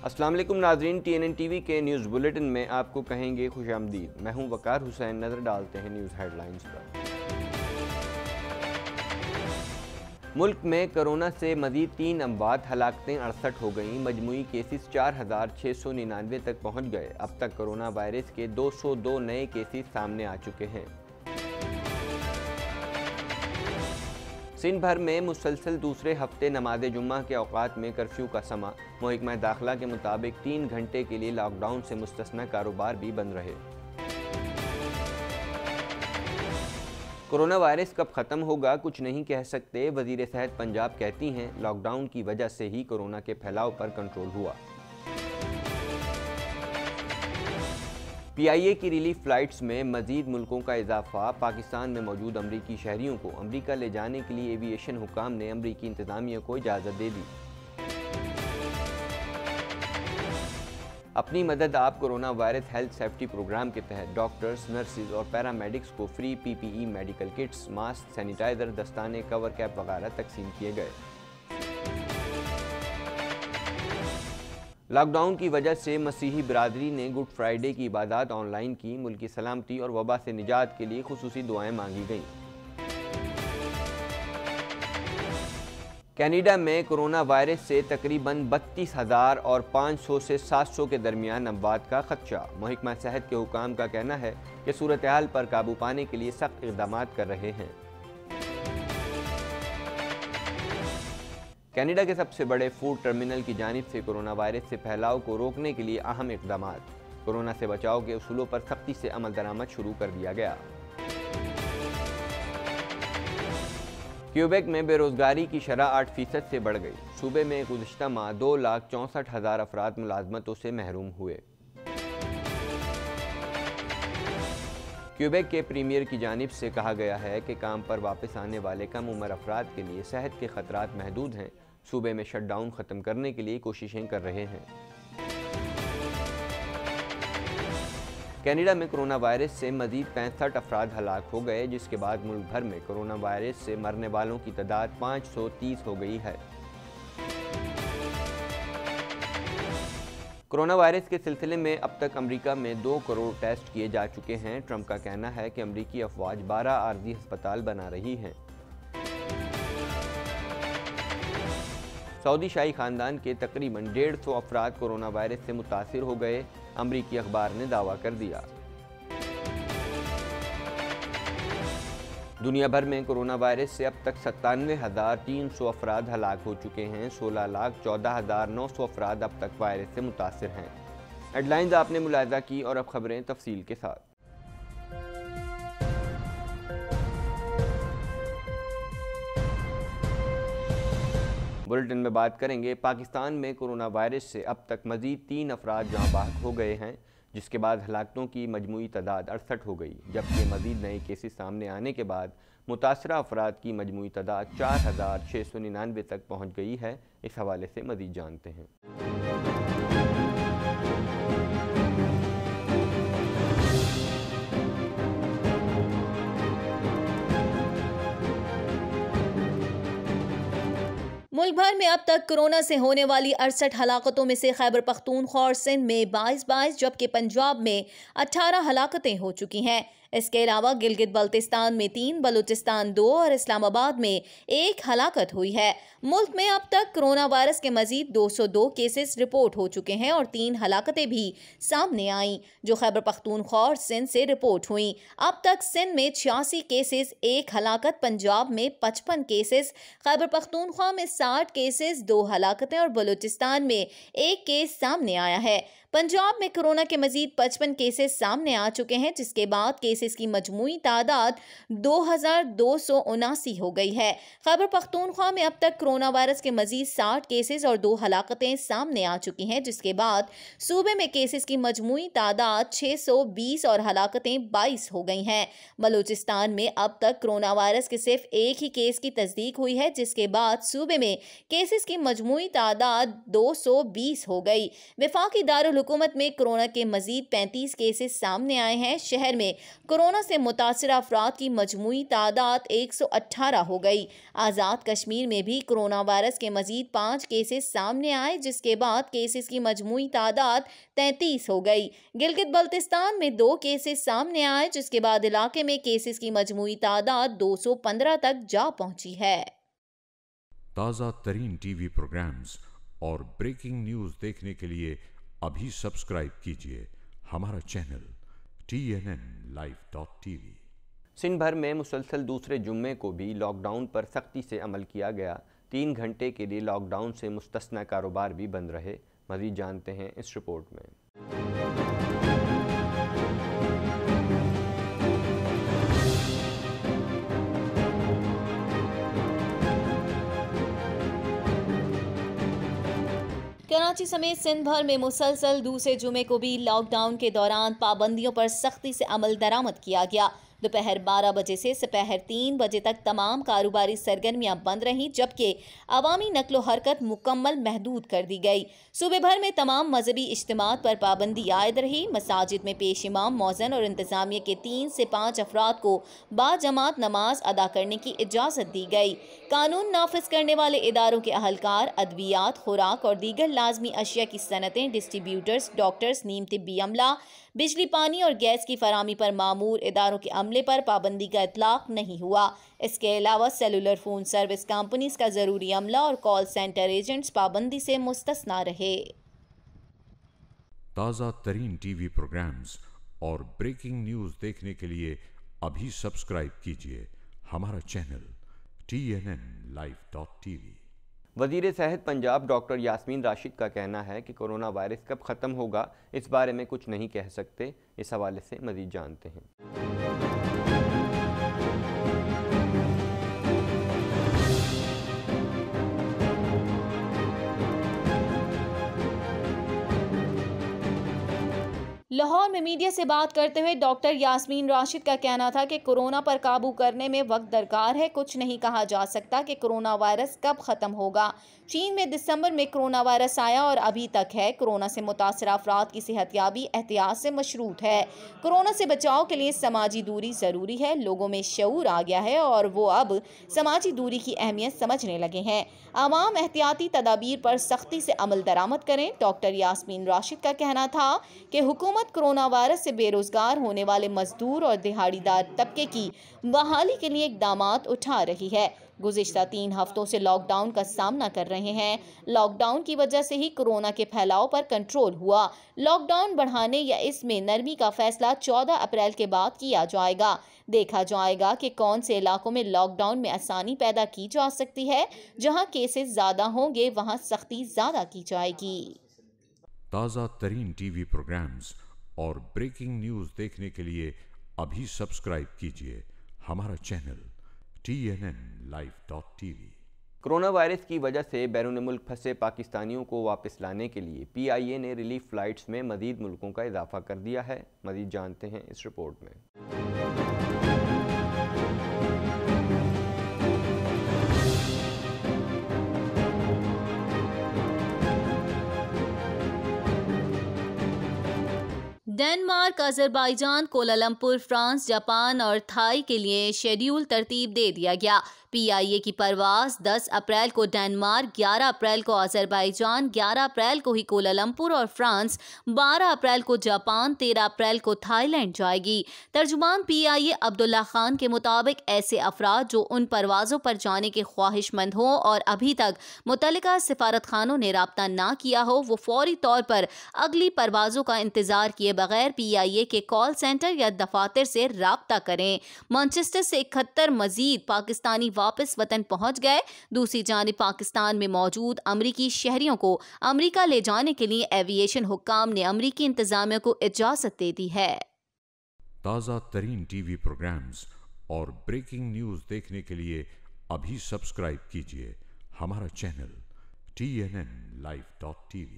अस्सलाम वालेकुम नाज़रीन, TNN TV के न्यूज़ बुलेटिन में आपको कहेंगे खुशामदीद। मैं हूं वकार हुसैन। नज़र डालते हैं न्यूज़ हेडलाइंस पर। मुल्क में कोरोना से मज़ीद 3 अमवात, हलाकतें 68 हो गईं। मजमूई केसेस 4699 तक पहुँच गए। अब तक कोरोना वायरस के 202 नए केसेस सामने आ चुके हैं। सिंध भर में मुसलसल दूसरे हफ्ते नमाज जुम्मा के औकात में कर्फ्यू का समा। महकमा दाखिला के मुताबिक 3 घंटे के लिए लॉकडाउन से मुस्तस्ना कारोबार भी बंद रहे। कोरोना वायरस कब ख़त्म होगा कुछ नहीं कह सकते। वज़ीर सेहत पंजाब कहती हैं लॉकडाउन की वजह से ही कोरोना के फैलाव पर कंट्रोल हुआ। PIA की रिलीफ फ़्लाइट्स में मज़ीद मुल्कों का इजाफा। पाकिस्तान में मौजूद अमरीकी शहरियों को अमरीका ले जाने के लिए एविएशन हुकाम ने अमरीकी इंतज़ामिया को इजाज़त दे दी। अपनी मदद आप corona virus health safety programme के तहत डॉक्टर्स, नर्सिस और पैरामेडिक्स को free PPE medical kits, mask, sanitiser, दस्ताने, कवर कैप वगैरह तकसीम किए गए। लॉकडाउन की वजह से मसीही बिरादरी ने गुड फ्राइडे की इबादत ऑनलाइन की। मुल्की सलामती और वबा से निजात के लिए खुसूसी दुआएं मांगी गईं। कनाडा में कोरोना वायरस से तकरीबन 32,000 और 500 से 700 के दरमियान अमवात का खदशा। महकमा सेहत के हुकाम का कहना है कि सूरत हाल पर काबू पाने के लिए सख्त इक़दाम कर रहे हैं। कनाडा के सबसे बड़े फूड टर्मिनल की जानिब से कोरोना वायरस से फैलाव को रोकने के लिए अहम इक़दाम। कोरोना से बचाव के उसूलों पर सख्ती से अमल दरामद शुरू कर दिया गया। क्यूबेक में बेरोजगारी की शरह 8% से बढ़ गई। सूबे में गुज़िश्ता माह 2,64,000 अफराद मुलाजमतों से महरूम हुए। क्यूबेक के प्रीमियर की जानिब से कहा गया है कि काम पर वापस आने वाले कम उम्र अफराद के लिए सेहत के खतरात महदूद हैं। सूबे में शटडाउन ख़त्म करने के लिए कोशिशें कर रहे हैं। कनाडा में कोरोना वायरस से मज़ीद 65 अफराद हलाक हो गए, जिसके बाद मुल्क भर में कोरोना वायरस से मरने वालों की तादाद 530 हो गई है। कोरोना वायरस के सिलसिले में अब तक अमेरिका में 2 करोड़ टेस्ट किए जा चुके हैं। ट्रंप का कहना है कि अमेरिकी अफवाज 12 आर्जी अस्पताल बना रही हैं। सऊदी शाही खानदान के तकरीबन 150 अफराद कोरोना वायरस से मुतासिर हो गए। अमरीकी अखबार ने दावा कर दिया। दुनिया भर में कोरोना वायरस से अब तक 97,300 अफराद हलाक हो चुके हैं। 16,14,900 अफराद अब तक वायरस से मुतासिर हैं। हेडलाइंस आपने मुलाहिजा की और अब खबरें तफसील के साथ। बुलेटिन में बात करेंगे। पाकिस्तान में कोरोना वायरस से अब तक मज़ीद 3 अफराद जहाँ बहक हो गए हैं, जिसके बाद हलाकतों की मजमूई तादाद 68 हो गई, जबकि मज़ीद नए केसेस सामने आने के बाद मुतासरा अफराद की मजमूई तादाद 4,699 तक पहुँच गई है। इस हवाले से मज़ीद जानते हैं। मुल्क भर में अब तक कोरोना से होने वाली 68 हलाकतों में से खैबर पख्तूनख्वा और सिंध में 22, जबकि पंजाब में 18 हलाकतें हो चुकी हैं। इसके अलावा गिलगित बल्तिस्तान में 3, बलूचिस्तान 2 और इस्लामाबाद में 1 हलाकत हुई है। मुल्क में अब तक कोरोना वायरस के मजीद 202 केसेस रिपोर्ट हो चुके हैं और 3 हलाकतें भी सामने आईं, जो खैबर पख्तूनख्वा और सिंध से रिपोर्ट हुई। अब तक सिंध में 86 केसेस, 1 हलाकत, पंजाब में 55 केसेस, खैबर पख्तूनख्वा में 60 केसेस, 2 हलाकतें और बलूचिस्तान में 1 केस सामने आया है। पंजाब में कोरोना के मजीद 55 केसेस सामने आ चुके हैं, जिसके बाद केसेस की मजमूई तादाद 2,279 हो गई है। खैबर पख्तूनख्वा में अब तक कोरोना वायरस के मजीद 60 केसेस और 2 हलाकतें सामने आ चुकी हैं, जिसके बाद सूबे में केसेस की मजमूई तादाद 620 और हलाकतें 22 हो गई हैं। बलूचिस्तान में अब तक कोरोना वायरस के सिर्फ 1 ही केस की तस्दीक हुई है, जिसके बाद सूबे में केसेस की मजमूई तादाद 220 हो गई। वफाकी दारुल दारुल-हुकूमत में कोरोना के मजीद 35 केसेस सामने आए हैं। शहर में कोरोना से मुतासिर अफराद की मजमूई तादाद 118 हो गई। आज़ाद कश्मीर में भी कोरोना वायरस के मजीद 5 केसेस सामने आए, जिसके बाद केसेस की मजमूई तादाद 33 हो गई। गिलगित बल्तिस्तान में 2 केसेस सामने आए, जिसके बाद इलाके में केसेस की मजमूई तादाद 215 तक जा पहुंची है। ताज़ा तरीन टीवी प्रोग्राम्स और ब्रेकिंग न्यूज़ देखने के लिए अभी सब्सक्राइब कीजिए हमारा चैनल TNNlive.tv। सिंध भर में मुसलसल दूसरे जुम्मे को भी लॉकडाउन पर सख्ती से अमल किया गया। 3 घंटे के लिए लॉकडाउन से मुस्तस्ना कारोबार भी बंद रहे। मज़ीद जानते हैं इस रिपोर्ट में। कराची समेत सिंध भर में मुसलसल दूसरे जुमे को भी लॉकडाउन के दौरान पाबंदियों पर सख्ती से अमल दरामद किया गया। दोपहर 12 बजे से दोपहर 3 बजे तक तमाम कारोबारी सरगर्मियां बंद रहीं, जबकि अवामी नकलो हरकत मुकम्मल महदूद कर दी गई। सूबे भर में तमाम मजहबी इज्तिमात पर पाबंदी आयद रही। मसाजिद में पेश इमाम, मौज़न और इंतजामिया के 3 से 5 अफराद को बाजमात नमाज अदा करने की इजाज़त दी गई। कानून नाफिज करने वाले इदारों के अहलकार, अद्वियात, खुराक और दीगर लाजमी अशिया की सनतें, डिस्ट्रीब्यूटर्स, डॉक्टर्स, नीम तिब्बी अमला, बिजली, पानी और गैस की फरामी पर मामूर इदारों के अमले पर पाबंदी का इतलाक नहीं हुआ। इसके अलावा सेलुलर फोन सर्विस कंपनीज का जरूरी अमला और कॉल सेंटर एजेंट्स पाबंदी से मुस्तस्ना रहे। ताज़ा तरीन टीवी प्रोग्राम्स और ब्रेकिंग न्यूज़ देखने के लिए अभी सब्सक्राइब कीजिए हमारा चैनल TNNlive.tv। वज़ीर सेहत पंजाब डॉक्टर यास्मीन राशिद का कहना है कि कोरोना वायरस कब ख़त्म होगा इस बारे में कुछ नहीं कह सकते। इस हवाले से मज़ीद जानते हैं। लाहौर में मीडिया से बात करते हुए डॉक्टर यास्मीन राशिद का कहना था कि कोरोना पर काबू करने में वक्त दरकार है। कुछ नहीं कहा जा सकता कि कोरोना वायरस कब ख़त्म होगा। चीन में दिसंबर में कोरोना वायरस आया और अभी तक है। कोरोना से मुतासिर अफराद की सेहतयाबी एहतियात से मशरूत है। कोरोना से बचाव के लिए समाजी दूरी ज़रूरी है। लोगों में शऊर आ गया है और वो अब समाजी दूरी की अहमियत समझने लगे हैं। आवाम एहतियाती तदाबीर पर सख्ती से अमल दरामद करें। डॉक्टर यास्मीन राशिद का कहना था कि हुकूमत कोरोना वायरस से बेरोजगार होने वाले मजदूर और दिहाड़ीदार तबके की बहाली के लिए इक़दामात उठा रही है। गुज़िश्ता 3 हफ्तों से लॉकडाउन का सामना कर रहे हैं। लॉकडाउन की वजह से ही कोरोना के फैलाव पर कंट्रोल हुआ। लॉकडाउन बढ़ाने या इसमें नरमी का फैसला 14 अप्रैल के बाद किया जाएगा। देखा जाएगा कि कौन से इलाकों में लॉकडाउन में आसानी पैदा की जा सकती है। जहां केसेस ज़्यादा होंगे वहां सख्ती ज़्यादा की जाएगी। ताज़ा तरीन टीवी प्रोग्राम्स और ब्रेकिंग न्यूज़ देखने के लिए अभी सब्सक्राइब कीजिए हमारा चैनल TNNlive.tv। कोरोना वायरस की वजह से बैरून मुल्क फंसे पाकिस्तानियों को वापस लाने के लिए PIA ने रिलीफ फ़्लाइट्स में मज़ीद मुल्कों का इजाफा कर दिया है। मज़ीद जानते हैं इस रिपोर्ट में। Denmark, Azerbaijan, Kuala Lumpur, France, Japan और थाई के लिए शेड्यूल तरतीब दे दिया गया। PIA की परवाज़ 10 अप्रैल को डेनमार्क, 11 अप्रैल को अजरबैजान, 11 अप्रैल को ही कोलालंपुर और फ्रांस, 12 अप्रैल को जापान, 13 अप्रैल को थाईलैंड जाएगी। तर्जुमान PIA अब्दुल्ला खान के मुताबिक ऐसे अफराद जो उन परवाज़ों पर जाने के ख्वाहिशमंद हों और अभी तक मुतल्लिका सिफारत खानों ने राब्ता ना किया हो, वो फौरी तौर पर अगली परवाज़ों का इंतज़ार किए बगैर PIA के कॉल सेंटर या दफातर से राब्ता करें। मैनचेस्टर से 71 मजीद पाकिस्तानी वापस वतन पहुंच गए। दूसरी जानिब पाकिस्तान में मौजूद अमरीकी शहरियों को अमरीका ले जाने के लिए एविएशन हुक्काम ने अमरीकी इंतजामिया को इजाजत दे दी है। ताज़ा तरीन टीवी प्रोग्राम्स और ब्रेकिंग न्यूज़ देखने के लिए अभी सब्सक्राइब कीजिए हमारा channel TNNlive.tv।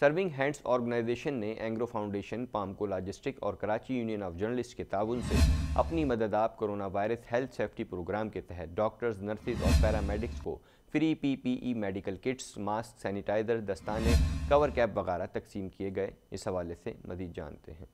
Serving hands organisation ने एंग्रो फाउंडेशन, पामको लॉजिस्टिक और कराची यूनियन ऑफ जर्नलिस्ट के ताउन से अपनी मदद आप corona virus health safety programme के तहत डॉक्टर्स, नर्सिस और पैरामेडिक्स को free PPE medical kits, mask, sanitiser, दस्ताने, कवर कैप वगैरह तकसीम किए गए। इस हवाले से मज़ीद जानते हैं।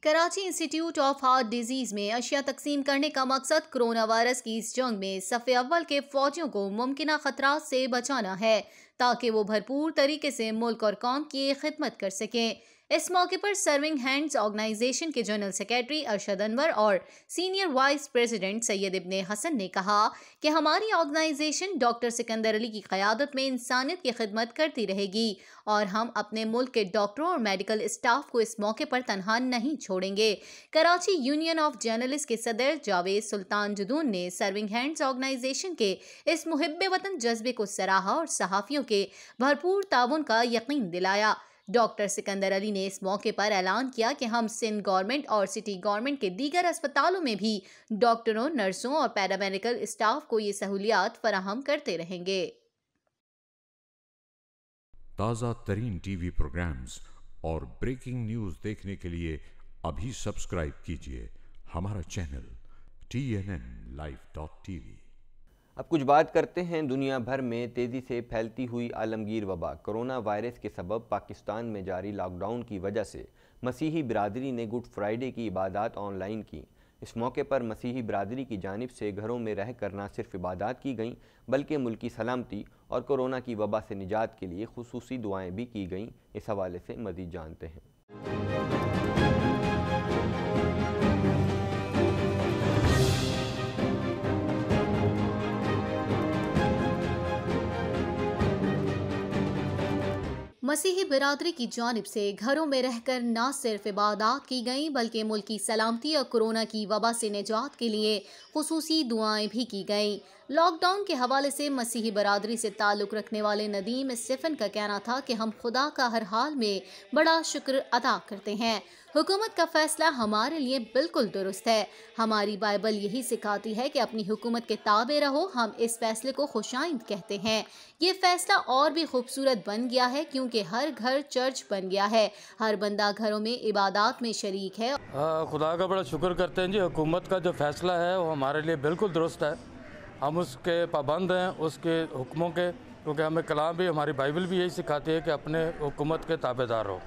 Karachi institute of heart disease में अशिया तकसीम करने का मकसद कोरोना वायरस की इस जंग में सफ़े अव्वल के फौजियों को मुमकिन खतरात से बचाना है ताकि वो भरपूर तरीके से मुल्क और कौम की खिदमत कर सकें। इस मौके पर सर्विंग हैंड्स ऑर्गेनाइजेशन के जनरल सेक्रेटरी अरशद अनवर और सीनियर वाइस प्रेसिडेंट सैयद इब्ने हसन ने कहा कि हमारी ऑर्गेनाइजेशन डॉक्टर सिकंदर अली की क़यादत में इंसानियत की खिदमत करती रहेगी और हम अपने मुल्क के डॉक्टरों और मेडिकल स्टाफ को इस मौके पर तनहा नहीं छोड़ेंगे। कराची यूनियन ऑफ जर्नलिस्ट के सदर जावेद सुल्तान जुदून ने सर्विंग हैंड्स ऑर्गेनाइजेशन के इस मुहिब्बे वतन जज्बे को सराहा और सहाफ़ियों के भरपूर ताउन का यकीन दिलाया। डॉक्टर सिकंदर अली ने इस मौके पर ऐलान किया कि हम सिंध गवर्नमेंट और सिटी गवर्नमेंट के दीगर अस्पतालों में भी डॉक्टरों, नर्सों और पैरामेडिकल स्टाफ को ये सहूलियात फराहम करते रहेंगे। ताज़ा तरीन टीवी प्रोग्राम्स और ब्रेकिंग न्यूज़ देखने के लिए अभी सब्सक्राइब कीजिए हमारा चैनल TNNlive.tv। अब कुछ बात करते हैं दुनिया भर में तेज़ी से फैलती हुई आलमगीर वबा कोरोना वायरस के सबब पाकिस्तान में जारी लॉकडाउन की वजह से मसीही बिरादरी ने गुड फ्राइडे की इबादत ऑनलाइन की। इस मौके पर मसीही बिरादरी की जानिब से घरों में रह कर न सिर्फ इबादत की गईं बल्कि मुल्की सलामती और कोरोना की वबा से निजात के लिए खुसूसी दुआएँ भी की गईं। इस हवाले से मज़ीद जानते हैं। मसीही बिरादरी की जानिब से घरों में रहकर न सिर्फ इबादत की गई बल्कि मुल्की सलामती और कोरोना की वबा से निजात के लिए खुसूसी दुआएं भी की गईं। लॉकडाउन के हवाले से मसीही बरादरी से ताल्लुक़ रखने वाले नदीम स्टीफन का कहना था कि हम खुदा का हर हाल में बड़ा शुक्र अदा करते हैं। हुकूमत का फैसला हमारे लिए बिल्कुल दुरुस्त है। हमारी बाइबल यही सिखाती है कि अपनी हुकूमत के ताबे रहो। हम इस फैसले को खुशाइंद कहते हैं। ये फैसला और भी खूबसूरत बन गया है क्योंकि हर घर चर्च बन गया है। हर बंदा घरों में इबादत में शरीक है। खुदा का बड़ा शुक्र करते हैं जी। हुकूमत का जो फैसला है वो हमारे लिए बिल्कुल दुरुस्त है। हम उसके पाबंद हैं, उसके हुक्मों के, क्योंकि हमें कलाम भी, हमारी बाइबल भी यही सिखाती है कि अपने हुकूमत के ताबेदार हो।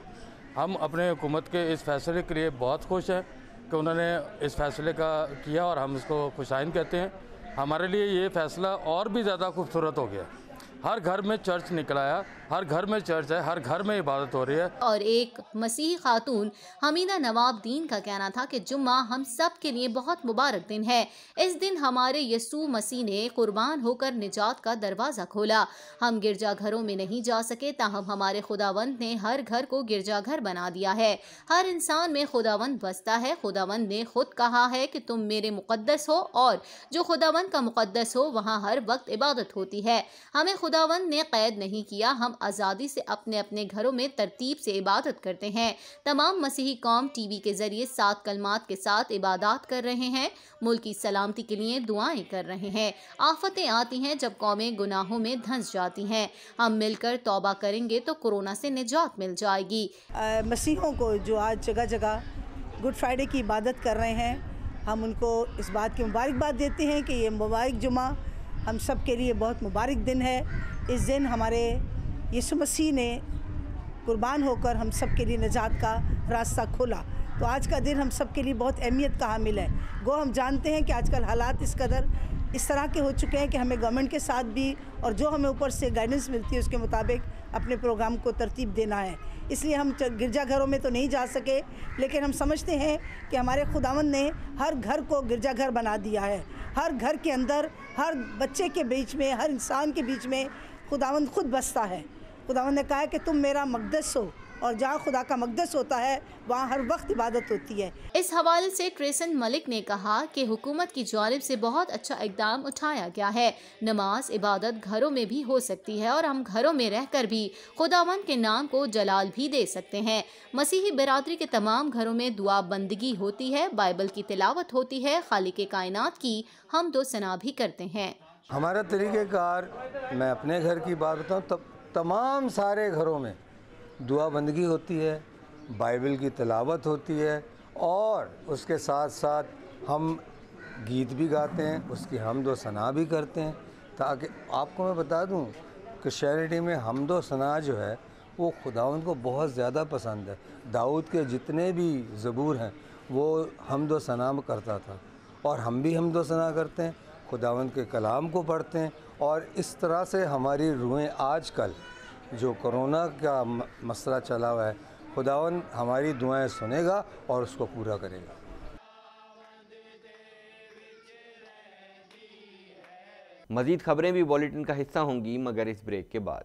हम अपने हुकूमत के इस फैसले के लिए बहुत खुश हैं कि उन्होंने इस फैसले का किया और हम इसको खुशाइन कहते हैं। हमारे लिए ये फ़ैसला और भी ज़्यादा खूबसूरत हो गया। हर घर में चर्च निकल आया, हर घर में चर्च है, हर घर में इबादत हो रही है। और एक मसीही खातून हमीदा नवाब दीन का कहना था कि जुम्मा हम सब के लिए बहुत मुबारक दिन है। इस दिन हमारे यसू मसीह ने कुर्बान होकर निजात का दरवाज़ा खोला। हम गिरजा घरों में नहीं जा सके, ताहम हमारे खुदावंद ने हर घर को गिरजाघर बना दिया है। हर इंसान में खुदावंद बसता है। खुदावंद ने खुद कहा है कि तुम मेरे मुक़द्दस हो और जो खुदावंद का मुक़द्दस हो वहाँ हर वक्त इबादत होती है। हमें खुदावंद ने कैद नहीं किया। हम आज़ादी से अपने अपने घरों में तरतीब से इबादत करते हैं। तमाम मसीही कौम टीवी के जरिए 7 कलमात के साथ इबादत कर रहे हैं। मुल्क की सलामती के लिए दुआएं कर रहे हैं। आफतें आती हैं जब कौमें गुनाहों में धंस जाती हैं। हम मिलकर तौबा करेंगे तो कोरोना से निजात मिल जाएगी। मसीहों को जो आज जगह जगह गुड फ्राइडे की इबादत कर रहे हैं, हम उनको इस बात की मुबारकबाद देते हैं कि ये मुबारक जुमा हम सब के लिए बहुत मुबारक दिन है। इस दिन हमारे यीशु मसीह ने कुर्बान होकर हम सब के लिए निजात का रास्ता खोला। तो आज का दिन हम सब के लिए बहुत अहमियत का हामिल है। गो हम जानते हैं कि आजकल हालात इस कदर इस तरह के हो चुके हैं कि हमें गवर्नमेंट के साथ भी और जो हमें ऊपर से गाइडेंस मिलती है उसके मुताबिक अपने प्रोग्राम को तरतीब देना है। इसलिए हम गिरजाघरों में तो नहीं जा सके, लेकिन हम समझते हैं कि हमारे खुदावंद ने हर घर को गिरजाघर बना दिया है। हर घर के अंदर, हर बच्चे के बीच में, हर इंसान के बीच में खुदावंद खुद बसता है। खुदावंद ने कहा है कि तुम मेरा मक़दस हो, और जहाँ खुदा का मक़दस होता है वहाँ हर वक्त इबादत होती है। इस हवाले से ट्रेसन मलिक ने कहा कि हुकूमत की जानिब से बहुत अच्छा इक़दाम उठाया गया है। नमाज इबादत घरों में भी हो सकती है और हम घरों में रहकर भी खुदावंद के नाम को जलाल भी दे सकते हैं। मसीही बिरादरी के तमाम घरों में दुआ बंदगी होती है, बाइबल की तिलावत होती है, खालिक कायनात की हम्द सना भी करते हैं। हमारा तरीक़ेकार, मैं अपने घर की बात बताऊँ, तब तमाम सारे घरों में दुआ बंदगी होती है, बाइबल की तिलावत होती है और उसके साथ साथ हम गीत भी गाते हैं, उसकी हम्द व सना भी करते हैं। ताकि आपको मैं बता दूं, क्रिश्चियनिटी में हम्द व सना जो है वो खुदावंद को बहुत ज़्यादा पसंद है। दाऊद के जितने भी ज़बूर हैं वो हम्द व सना करता था और हम भी हम्द व सना करते हैं, खुदावंद के कलाम को पढ़ते हैं। और इस तरह से हमारी रूहें, आजकल जो कोरोना का मसला चला हुआ है, खुदावंद हमारी दुआएं सुनेगा और उसको पूरा करेगा। मज़ीद खबरें भी बुलेटिन का हिस्सा होंगी, मगर इस ब्रेक के बाद।